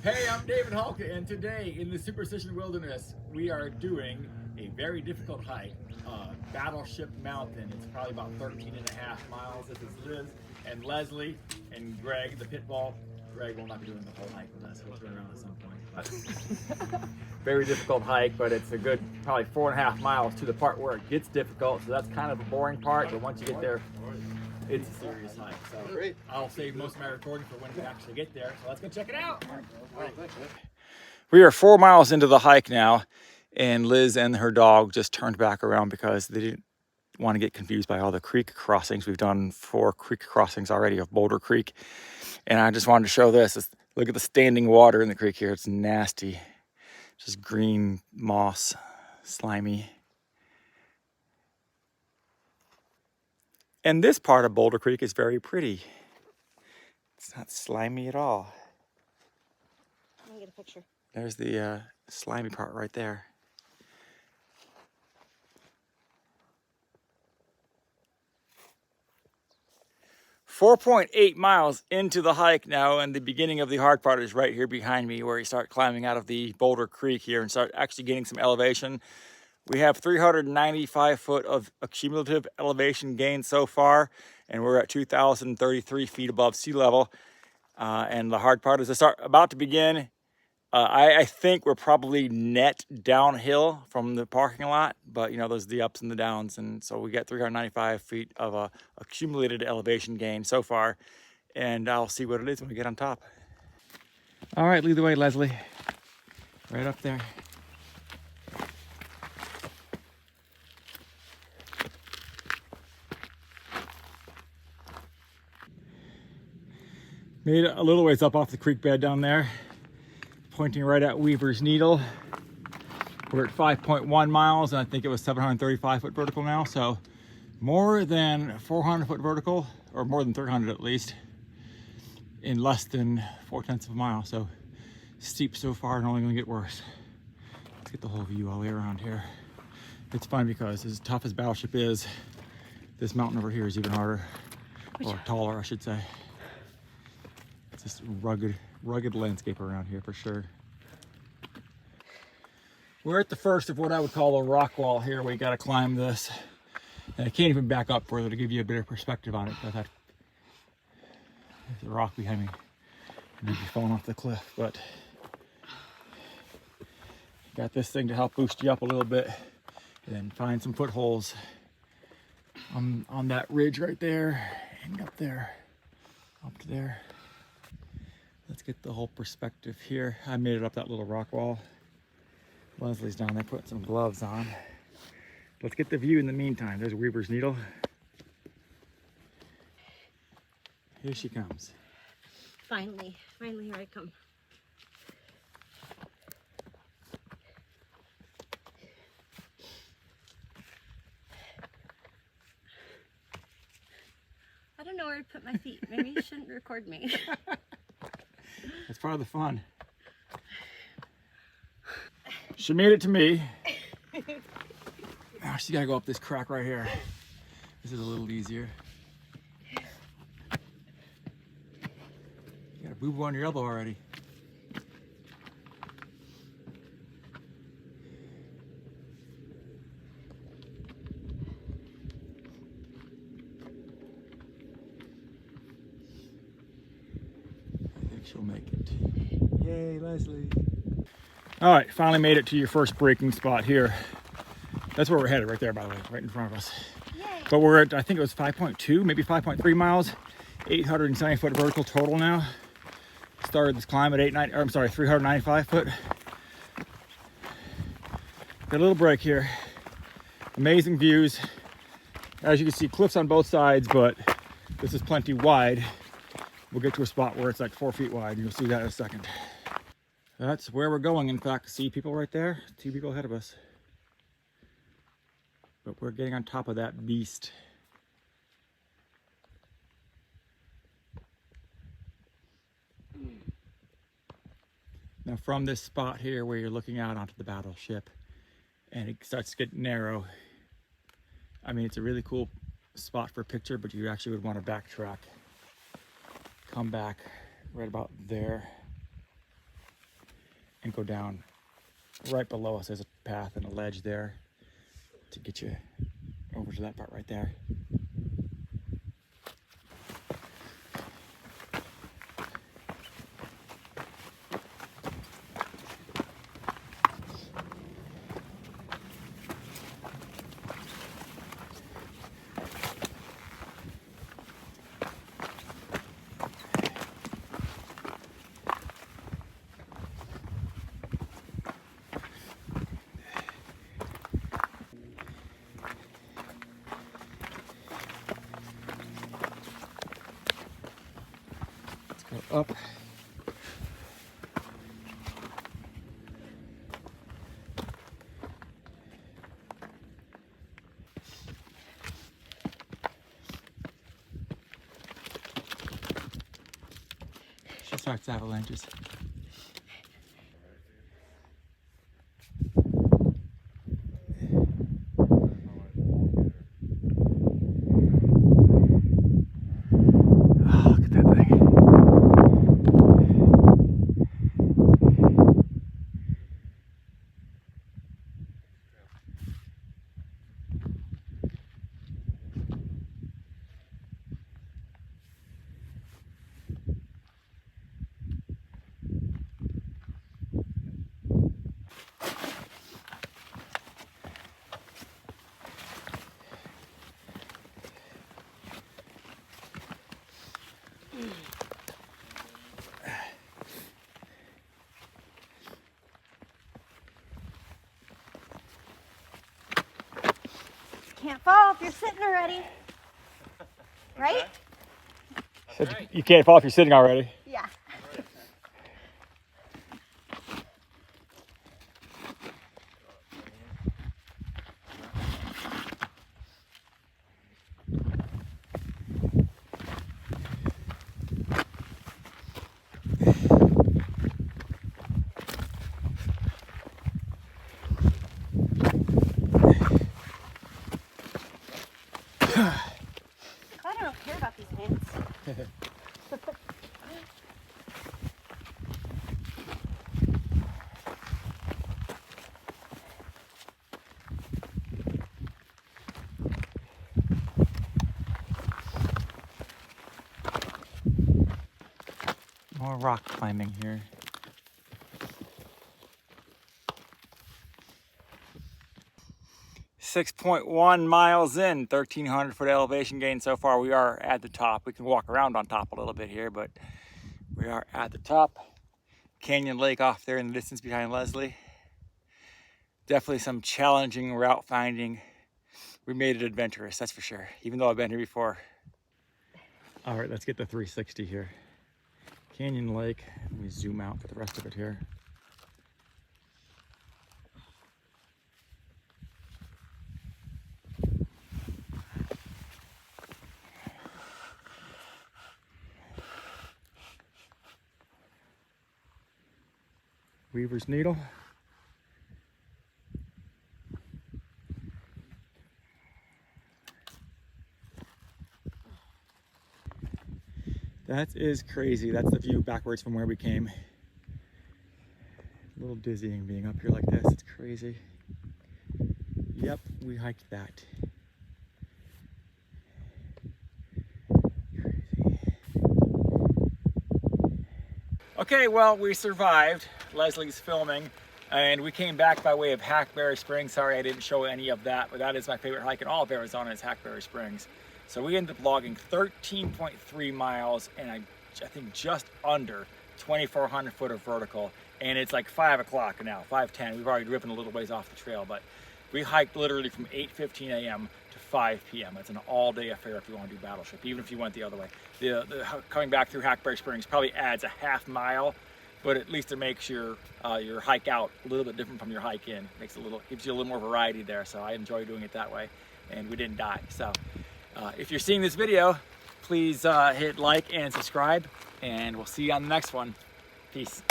Hey, I'm David Halka, and today in the Superstition Wilderness, we are doing a very difficult hike, Battleship Mountain. It's probably about 13 and a half miles. This is Liz and Leslie and Greg, the pit bull. Greg will not be doing the whole hike with us. He'll turn around at some point. But very difficult hike, but it's a good probably 4.5 miles to the part where it gets difficult. So that's kind of a boring part, but once you get there, it's a serious hike. So great. I'll save most of my recording for when we actually get there. So let's go check it out. All right. We are 4 miles into the hike now, and Liz and her dog just turned back around because they didn't want to get confused by all the creek crossings. We've done 4 creek crossings already of Boulder Creek, and I just wanted to show this. Look at the standing water in the creek here. It's nasty, just green moss, slimy. And this part of Boulder Creek is very pretty. It's not slimy at all. Let me get a picture. There's the slimy part right there. "4.8 miles into the hike now, and the beginning of the hard part is right here behind me, where you start climbing out of the Boulder Creek here and start actually getting some elevation. We have 395 foot of cumulative elevation gain so far, and we're at 2,033 feet above sea level. And the hard part is about to begin. I think we're probably net downhill from the parking lot, but you know, there's the ups and the downs. And so we got 395 feet of accumulated elevation gain so far, and I'll see what it is when we get on top. All right, lead the way, Leslie. Right up there. Made it a little ways up off the creek bed down there, pointing right at Weaver's Needle. We're at 5.1 miles, and I think it was 735 foot vertical now, so more than 400 foot vertical, or more than 300 at least, in less than 4/10 of a mile. So steep so far and only gonna get worse. Let's get the whole view all the way around here. It's fun because as tough as Battleship is, this mountain over here is even harder, or taller, I should say. It's just rugged landscape around here for sure. We're at the first of what I would call a rock wall here. We got to climb this, and I can't even back up further to give you a better perspective on it, because there's a rock behind me. Maybe falling off the cliff, but got this thing to help boost you up a little bit, and then find some footholds on that ridge right there, and up there, up to there. Let's get the whole perspective here. I made it up that little rock wall. Leslie's down there putting some gloves on. Let's get the view in the meantime. There's Weaver's Needle. Here she comes. Finally, here I come. I don't know where to put my feet. Maybe you shouldn't record me. That's part of the fun. She made it to me. Now she's gotta go up this crack right here. This is a little easier. You got a boo-boo on your elbow already. I think she'll make it. Yay, Leslie. All right, finally made it to your first braking spot here. That's where we're headed right there, by the way, right in front of us. Yay. But we're at, I think it was 5.2, maybe 5.3 miles, 870 foot vertical total now. Started this climb at 395 foot. Got a little break here. Amazing views. As you can see, cliffs on both sides, but this is plenty wide. We'll get to a spot where it's like 4 feet wide, and you'll see that in a second. That's where we're going. In fact, see people right there? 2 people ahead of us. But we're getting on top of that beast. Now from this spot here where you're looking out onto the Battleship, and it starts to get narrow, I mean, it's a really cool spot for a picture, but you actually would want to backtrack. Come back right about there. and go down. Right below us, there's a path and a ledge there to get you over to that part right there. Go up. She starts avalanches. Oh, look at that thing. Can't fall if you're sitting already. Right? Said you can't fall if you're sitting already. Yeah. I don't care about these pants. More rock climbing here. .1 miles in, 1,300 foot elevation gain so far. We are at the top. We can walk around on top a little bit here, but we are at the top. Canyon Lake off there in the distance behind Leslie. Definitely some challenging route finding. We made it adventurous, that's for sure, even though I've been here before. All right, let's get the 360 here. Canyon Lake. Let me zoom out for the rest of it here. Weaver's Needle. That is crazy. That's the view backwards from where we came. A little dizzying being up here like this. It's crazy. Yep, we hiked that. Crazy. Okay, well, we survived. Leslie's filming, and we came back by way of Hackberry Springs. Sorry I didn't show any of that, but that is my favorite hike in all of Arizona, is Hackberry Springs. So we ended up logging 13.3 miles and I think just under 2,400 foot of vertical, and it's like 5 o'clock now, 5:10. We've already driven a little ways off the trail, but we hiked literally from 8:15 a.m. to 5 p.m. It's an all-day affair if you want to do Battleship, even if you went the other way. Coming back through Hackberry Springs probably adds a half mile, but at least it makes your hike out a little bit different from your hike in. Gives you a little more variety there. So I enjoy doing it that way, and we didn't die. So if you're seeing this video, please hit like and subscribe, and we'll see you on the next one. Peace.